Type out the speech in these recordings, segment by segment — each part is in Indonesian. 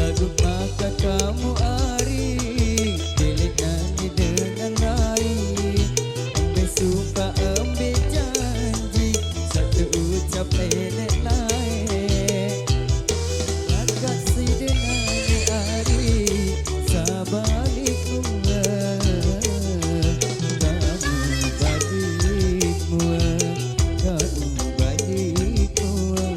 Lagu maka kamu ari Bilik nyanyi dengan rai Ambil sumpah ambil janji Satu ucap nenek lain Lagat si denani ari Sabalik mua Kamu badik mua Kamu badik mua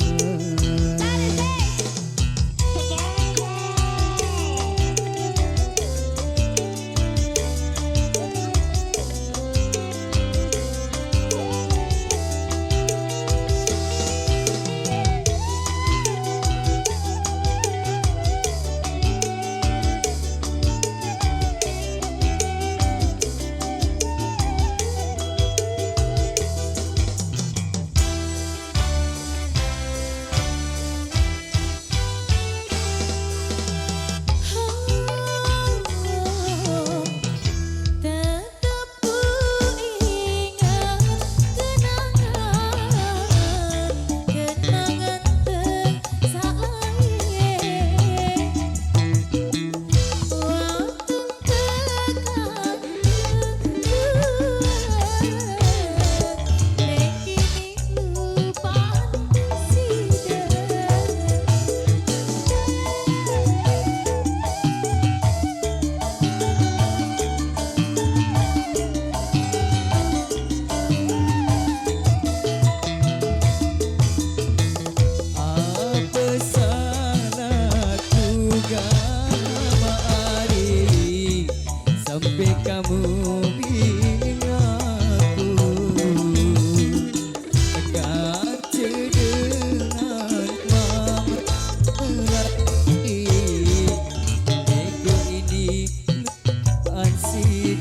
Sampai kamu bilang aku akan dengan melati ego ini lupakan si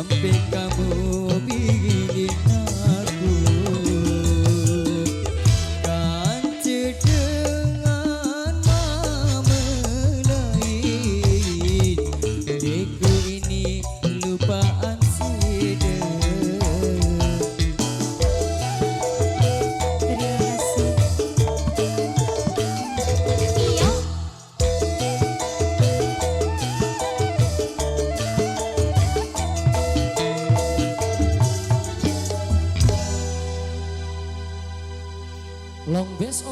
sampai kamu bikin aku kan dengan mama lain deku ini lupaan sudah. Terima kasih. Iya. Long best